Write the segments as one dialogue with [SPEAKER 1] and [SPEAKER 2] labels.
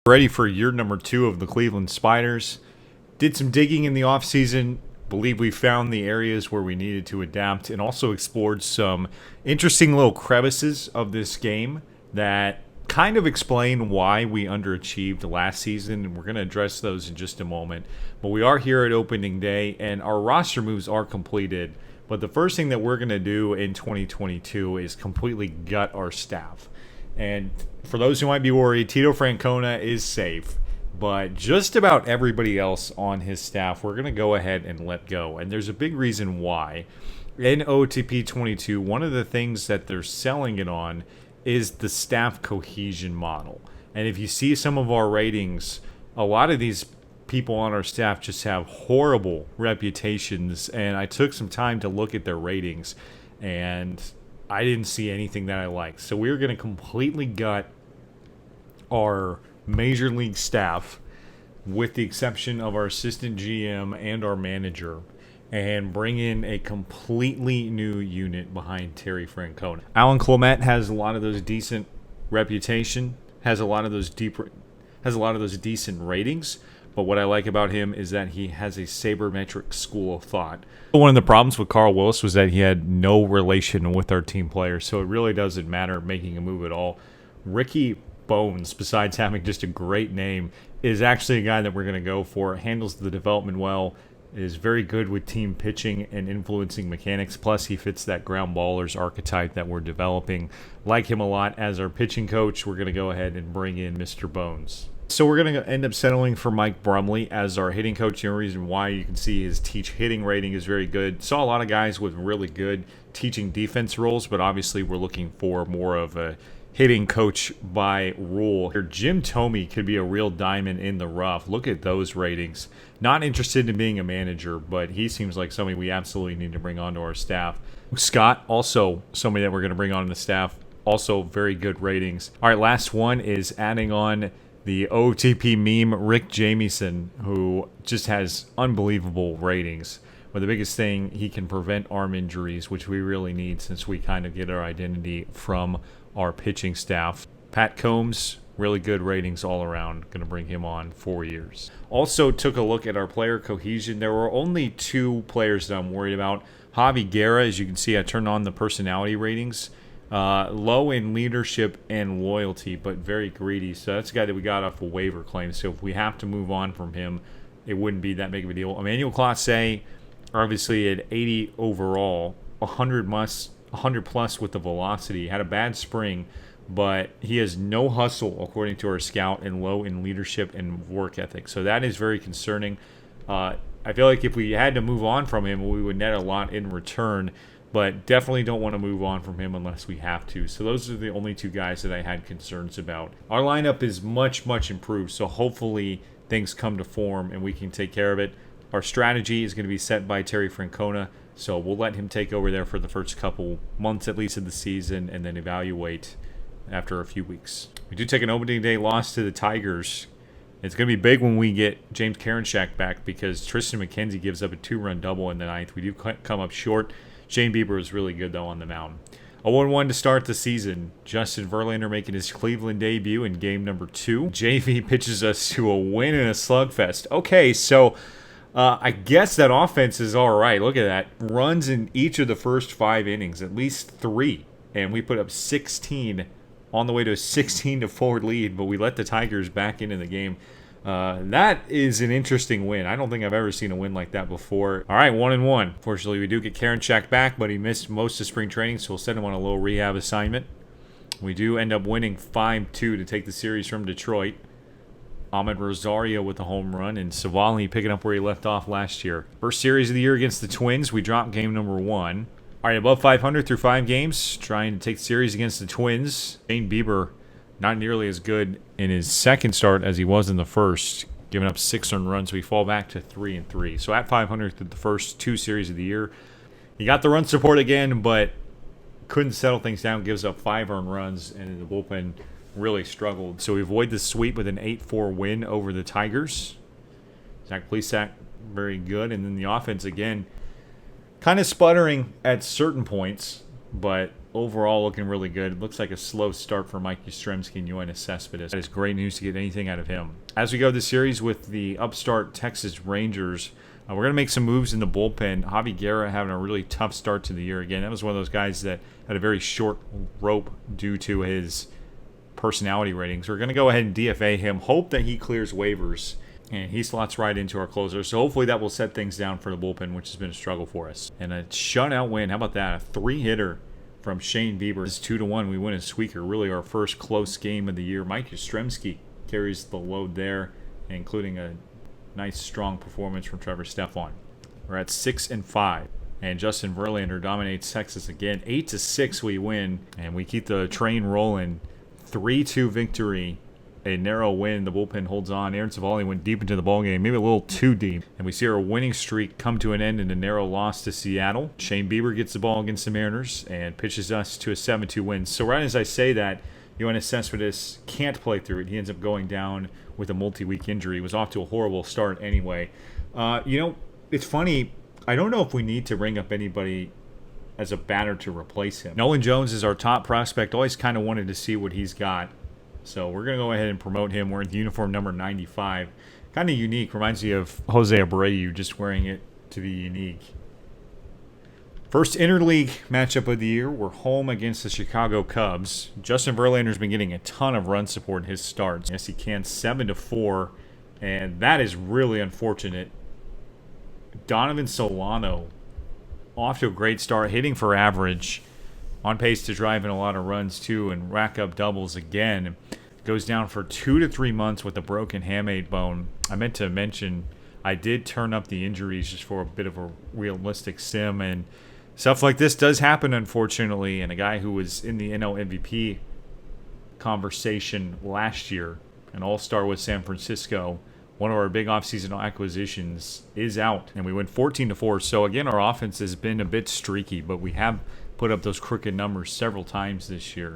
[SPEAKER 1] Ready for year number 2 of the Cleveland Spiders. Did some digging in the offseason. Believe we found the areas where we needed to adapt and also explored some interesting little crevices of this game that kind of explain why we underachieved last season. And we're going to address those in just a moment. But we are here at opening day and our roster moves are completed. But the first thing that we're going to do in 2022 is completely gut our staff. And for those who might be worried, Tito Francona is safe, but just about everybody else on his staff, we're going to go ahead and let go. And there's a big reason why. In OOTP 22, one of the things that they're selling it on is the staff cohesion model. And if you see some of our ratings, a lot of these people on our staff just have horrible reputations. And I took some time to look at their ratings, and I didn't see anything that I liked. So we're going to completely gut our major league staff with the exception of our assistant GM and our manager and bring in a completely new unit behind Terry Francona. Alan Clement has a lot of those decent reputation, has a lot of those decent ratings. But what I like about him is that he has a sabermetric school of thought. One of the problems with Carl Willis was that he had no relation with our team players, so it really doesn't matter making a move at all. Ricky Bones, besides having just a great name, is actually a guy that we're going to go for. Handles the development well, is very good with team pitching and influencing mechanics. Plus, he fits that ground ballers archetype that we're developing. Like him a lot as our pitching coach. We're going to go ahead and bring in Mr. Bones. So we're going to end up settling for Mike Brumley as our hitting coach. The only reason why, you can see his teach hitting rating is very good. Saw a lot of guys with really good teaching defense roles, but obviously we're looking for more of a hitting coach by rule. Here, Jim Thome could be a real diamond in the rough. Look at those ratings. Not interested in being a manager, but he seems like somebody we absolutely need to bring onto our staff. Scott, also somebody that we're going to bring on the staff. Also very good ratings. All right, last one is adding on the OOTP meme, Rick Jamieson, who just has unbelievable ratings. But the biggest thing, he can prevent arm injuries, which we really need since we kind of get our identity from our pitching staff. Pat Combs, really good ratings all around. Going to bring him on 4 years. Also took a look at our player cohesion. There were only 2 players that I'm worried about. Javi Guerra, as you can see, I turned on the personality ratings. Low in leadership and loyalty, but very greedy. So that's a guy that we got off a waiver claim. So if we have to move on from him, it wouldn't be that big of a deal. Emmanuel Clase, obviously at 80 overall, 100 plus with the velocity. Had a bad spring, but he has no hustle according to our scout, and low in leadership and work ethic. So that is very concerning. I feel like if we had to move on from him, we would net a lot in return. But definitely don't want to move on from him unless we have to. So those are the only 2 guys that I had concerns about. Our lineup is much, much improved. So hopefully things come to form and we can take care of it. Our strategy is going to be set by Terry Francona. So we'll let him take over there for the first couple months at least of the season and then evaluate after a few weeks. We do take an opening day loss to the Tigers. It's going to be big when we get James Karinchak back because Tristan McKenzie gives up a 2-run double in the 9th. We do come up short. Shane Bieber was really good, though, on the mound. A 1-1 to start the season. Justin Verlander making his Cleveland debut in game number 2. JV pitches us to a win in a slugfest. Okay, so I guess that offense is all right. Look at that. Runs in each of the first 5 innings, at least 3. And we put up 16 on the way to a 16-4 lead, but we let the Tigers back into the game. That is an interesting win. I don't think I've ever seen a win like that before. All right, 1-1. Fortunately, we do get Karinchak back, but he missed most of spring training, so we'll send him on a little rehab assignment. We do end up winning 5-2 to take the series from Detroit. Ahmed Rosario with a home run, and Savali picking up where he left off last year. First series of the year against the Twins, we dropped game number 1. All right, above 500 through 5 games, trying to take the series against the Twins. Shane Bieber, not nearly as good in his second start as he was in the first, giving up 6 earned runs. We fall back to 3-3. So at 500 through the first 2 series of the year. He got the run support again, but couldn't settle things down. Gives up 5 earned runs, and the bullpen really struggled. So we avoid the sweep with an 8-4 win over the Tigers. Zach Plesac, very good. And then the offense, again, kind of sputtering at certain points, but overall looking really good. It looks like a slow start for Mike Yastrzemski and Yoenis Cespedes. That is great news to get anything out of him. As we go this series with the upstart Texas Rangers, we're going to make some moves in the bullpen. Javi Guerra having a really tough start to the year again. That was one of those guys that had a very short rope due to his personality ratings. We're going to go ahead and DFA him, hope that he clears waivers, and he slots right into our closer. So hopefully that will set things down for the bullpen, which has been a struggle for us. And a shutout win. How about that? A 3-hitter from Shane Bieber. It's 2-1. We win a squeaker. Really our first close game of the year. Mike Yastrzemski carries the load there, including a nice strong performance from Trevor Stefan. We're at 6-5. And Justin Verlander dominates Texas again. 8-6 we win. And we keep the train rolling. 3-2 victory. A narrow win. The bullpen holds on. Aaron Savali went deep into the ballgame, maybe a little too deep. And we see our winning streak come to an end in a narrow loss to Seattle. Shane Bieber gets the ball against the Mariners and pitches us to a 7-2 win. So right as I say that, Yoenis Cespedes can't play through it. He ends up going down with a multi-week injury. He was off to a horrible start anyway. It's funny. I don't know if we need to bring up anybody as a batter to replace him. Nolan Jones is our top prospect. Always kind of wanted to see what he's got. So we're going to go ahead and promote him wearing the uniform number 95. Kind of unique. Reminds me of Jose Abreu, just wearing it to be unique. First interleague matchup of the year. We're home against the Chicago Cubs. Justin Verlander's been getting a ton of run support in his starts. Yes, he can. 7-4. And that is really unfortunate. Donovan Solano off to a great start, hitting for average. On pace to drive in a lot of runs, too, and rack up doubles again. Goes down for 2 to 3 months with a broken hamate bone. I meant to mention I did turn up the injuries just for a bit of a realistic sim, and stuff like this does happen, unfortunately. And a guy who was in the NL MVP conversation last year, an all-star with San Francisco, one of our big offseason acquisitions, is out. And we went 14-4. So, again, our offense has been a bit streaky, but we have put up those crooked numbers several times this year.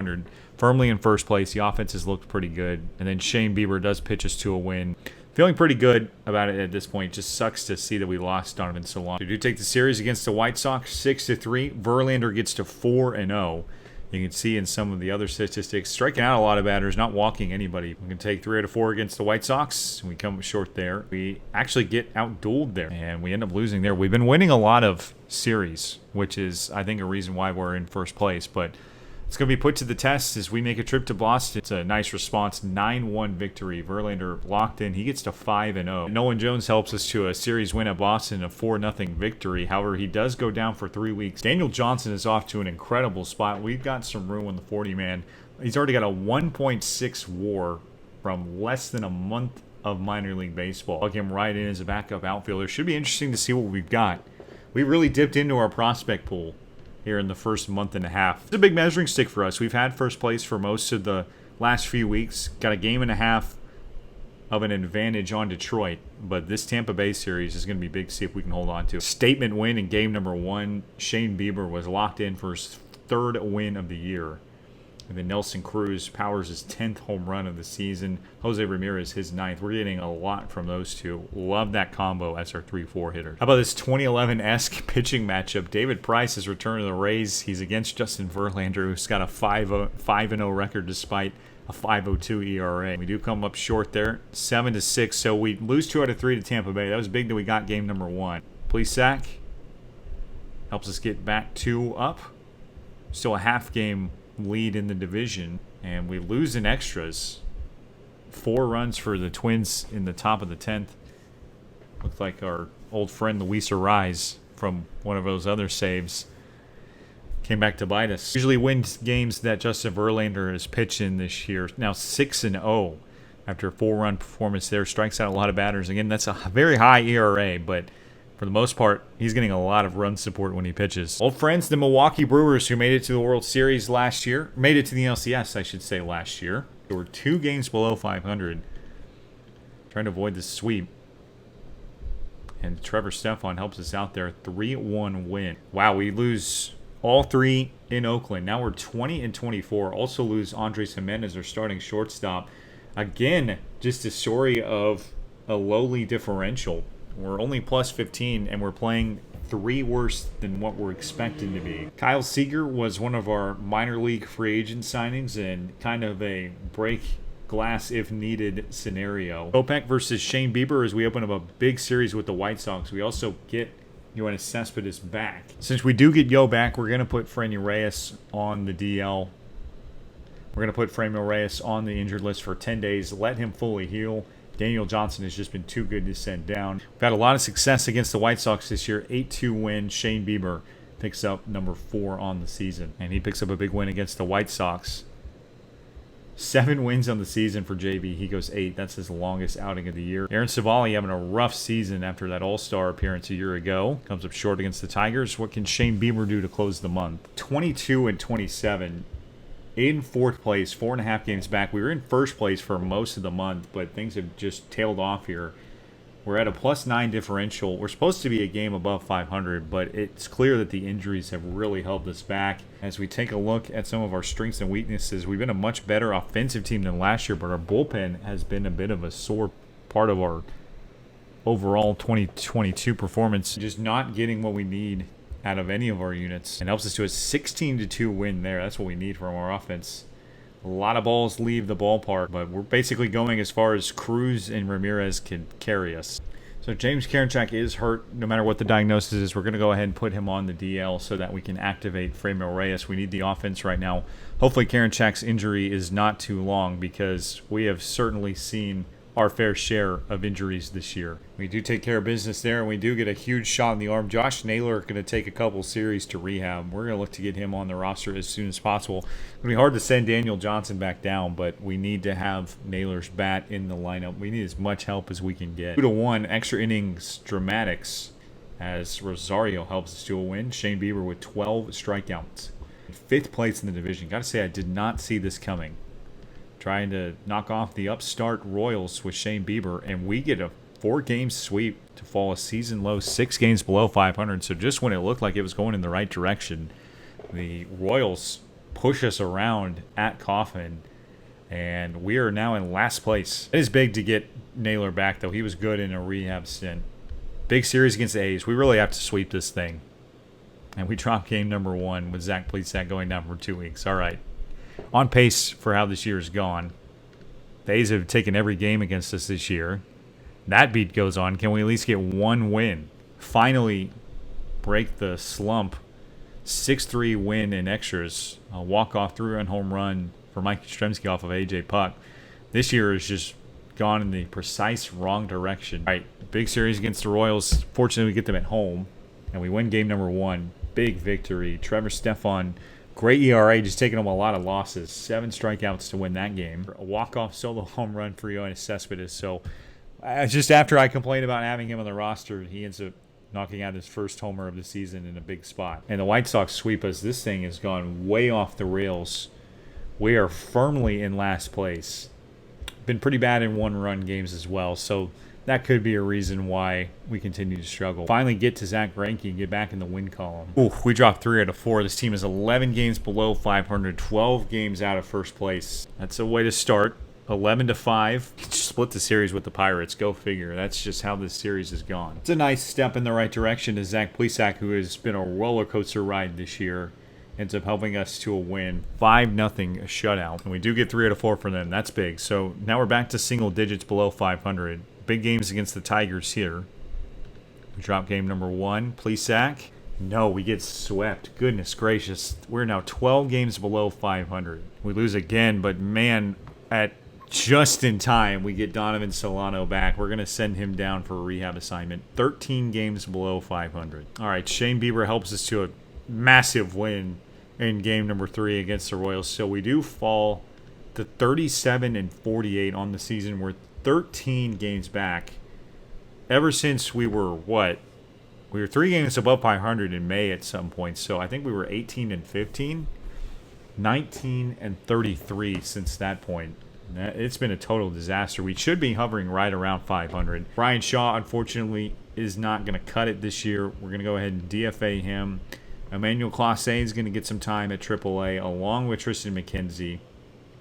[SPEAKER 1] Firmly in first place. The offense has looked pretty good. And then Shane Bieber does pitch us to a win. Feeling pretty good about it at this point. Just sucks to see that we lost Donovan Solano. We do take the series against the White Sox 6-3. Verlander gets to 4-0. You can see in some of the other statistics, striking out a lot of batters, not walking anybody. We can take 3 out of 4 against the White Sox. We come short there. We actually get out-dueled there, and we end up losing there. We've been winning a lot of series, which is, I think, a reason why we're in first place. But it's going to be put to the test as we make a trip to Boston. It's a nice response, 9-1 victory. Verlander locked in. He gets to 5-0. Nolan Jones helps us to a series win at Boston, a 4-0 victory. However, he does go down for 3 weeks. Daniel Johnson is off to an incredible spot. We've got some room on the 40-man. He's already got a 1.6 WAR from less than a month of minor league baseball. Plug him right in as a backup outfielder. Should be interesting to see what we've got. We really dipped into our prospect pool here in the first month and a half. It's a big measuring stick for us. We've had first place for most of the last few weeks. Got a game and a half of an advantage on Detroit, but this Tampa Bay series is going to be big to see if we can hold on to. Statement win in game number 1. Shane Bieber was locked in for his 3rd win of the year. And then Nelson Cruz powers his 10th home run of the season. Jose Ramirez, his 9th. We're getting a lot from those two. Love that combo as our 3-4 hitter. How about this 2011-esque pitching matchup? David Price has returned to the Rays. He's against Justin Verlander, who's got a 5-0 record despite a 5.02 ERA. We do come up short there, 7-6. So we lose 2 out of 3 to Tampa Bay. That was big that we got game number 1. Please sack helps us get back 2 up. Still a half game lead in the division, and we lose in extras. 4 runs for the Twins in the top of the 10th. Looked like our old friend Luis Arraez from one of those other saves came back to bite us. Usually wins games that Justin Verlander has pitched in this year. Now 6-0 after a 4-run performance there. Strikes out a lot of batters. Again, that's a very high ERA, but for the most part, he's getting a lot of run support when he pitches. Old friends, the Milwaukee Brewers, who made it to the World Series last year. Made it to the LCS, I should say, last year. They were 2 games below 500. Trying to avoid the sweep. And Trevor Stefan helps us out there. 3-1 win. Wow, we lose all 3 in Oakland. Now we're 20-24. Also lose Andres Jimenez, our starting shortstop. Again, just a story of a lowly differential. We're only plus 15, and we're playing 3 worse than what we're expecting to be. Kyle Seager was one of our minor league free agent signings and kind of a break glass if needed scenario. Kopech versus Shane Bieber as we open up a big series with the White Sox. We also get Yoenis Cespedes back. Since we do get Yo back, we're going to put Franny Reyes on the DL. We're going to put Franmil Reyes on the injured list for 10 days, let him fully heal. Daniel Johnson has just been too good to send down. We've had a lot of success against the White Sox this year. 8-2 win. Shane Bieber picks up number 4 on the season. And he picks up a big win against the White Sox. 7 wins on the season for JB. He goes 8. That's his longest outing of the year. Aaron Savali having a rough season after that All-Star appearance a year ago. Comes up short against the Tigers. What can Shane Bieber do to close the month? 22-27. In 4th place, 4.5 games back. We were in 1st place for most of the month, but things have just tailed off here. We're at a +9 differential. We're supposed to be a game above 500, but it's clear that the injuries have really held us back. As we take a look at some of our strengths and weaknesses, we've been a much better offensive team than last year, but our bullpen has been a bit of a sore part of our overall 2022 performance. Just not getting what we need out of any of our units, and helps us to a 16-2 win there. That's what we need from our offense. A lot of balls leave the ballpark, but we're basically going as far as Cruz and Ramirez can carry us. So James Karinchak is hurt. No matter what the diagnosis is, we're going to go ahead and put him on the DL so that we can activate Franmil Reyes. We need the offense right now. Hopefully Karinchak's injury is not too long, because we have certainly seen our fair share of injuries this year. We do take care of business there, and we do get a huge shot in the arm. Josh Naylor going to take a couple series to rehab. We're going to look to get him on the roster as soon as possible. It's going to be hard to send Daniel Johnson back down, but we need to have Naylor's bat in the lineup. We need as much help as we can get. 2-1 extra innings dramatics as Rosario helps us to a win. Shane Bieber with 12 strikeouts. 5th place in the division. Got to say, I did not see this coming. Trying to knock off the upstart Royals with Shane Bieber, and we get a 4-game sweep to fall a season low 6 games below 500. So just when it looked like it was going in the right direction, the Royals push us around at Coffin, and we are now in last place. It is big to get Naylor back, though. He was good in a rehab stint. Big series against the A's. We really have to sweep this thing. And we dropped game number 1 with Zach Plesac going down for 2 weeks. All right. On pace for how this year has gone. The A's have taken every game against us this year. That beat goes on. Can we at least get 1 win? Finally break the slump. 6-3 win in extras. A walk-off 3-run home run for Mike Yastrzemski off of A.J. Puck. This year has just gone in the precise wrong direction. All right, big series against the Royals. Fortunately, we get them at home, and we win game number 1. Big victory. Trevor Stefan, great ERA, just taking him a lot of losses. 7 strikeouts to win that game. A walk-off solo home run for Yoenis Cespedes. So just after I complained about having him on the roster, he ends up knocking out his first homer of the season in a big spot. And the White Sox sweep us. This thing has gone way off the rails. We are firmly in last place. Been pretty bad in 1-run games as well, so that could be a reason why we continue to struggle. Finally get to Zach Greinke and get back in the win column. Ooh, we dropped 3 out of 4. This team is 11 games below 500, 12 games out of first place. That's a way to start. 11-5. Split the series with the Pirates. Go figure. That's just how this series has gone. It's a nice step in the right direction to Zach Plesac, who has been a roller coaster ride this year. Ends up helping us to a win. 5-0 shutout. And we do get 3 out of 4 for them. That's big. So now we're back to single digits below 500. Big games against the Tigers here. We drop game number 1. Plesac. No, we get swept. Goodness gracious. We're now 12 games below 500. We lose again, but man, at just in time, we get Donovan Solano back. We're going to send him down for a rehab assignment. 13 games below 500. All right, Shane Bieber helps us to a massive win in game number 3 against the Royals. So we do fall to 37-48 on the season. We're 13 games back. Ever since we were, we were 3 games above 500 in May at some point. So I think we were 18-15, 19-33 since that point. It's been a total disaster. We should be hovering right around 500. Brian Shaw, unfortunately, is not going to cut it this year. We're going to go ahead and DFA him. Emmanuel Clase is going to get some time at AAA, along with Tristan McKenzie,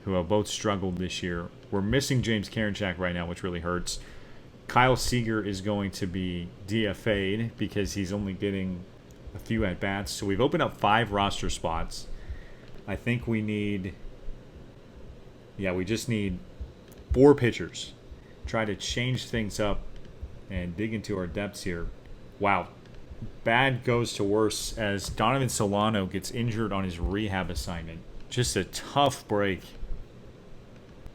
[SPEAKER 1] who have both struggled this year. We're missing James Karinchak right now, which really hurts. Kyle Seager is going to be DFA'd because he's only getting a few at-bats. So we've opened up 5 roster spots. I think we need... Yeah, we just need 4 pitchers. Try to change things up and dig into our depths here. Wow. Bad goes to worse as Donovan Solano gets injured on his rehab assignment. Just a tough break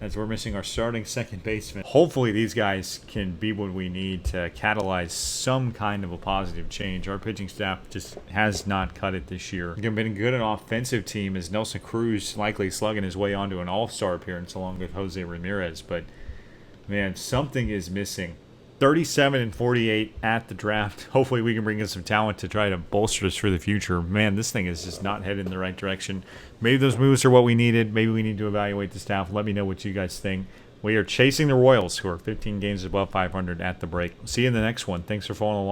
[SPEAKER 1] as we're missing our starting second baseman. Hopefully these guys can be what we need to catalyze some kind of a positive change. Our pitching staff just has not cut it this year. We've been good an offensive team as Nelson Cruz likely slugging his way onto an all-star appearance along with Jose Ramirez. But, man, something is missing. 37-48 at the draft. Hopefully we can bring in some talent to try to bolster us for the future. Man, this thing is just not headed in the right direction. Maybe those moves are what we needed. Maybe we need to evaluate the staff. Let me know what you guys think. We are chasing the Royals, who are 15 games above 500 at the break. See you in the next one. Thanks for following along.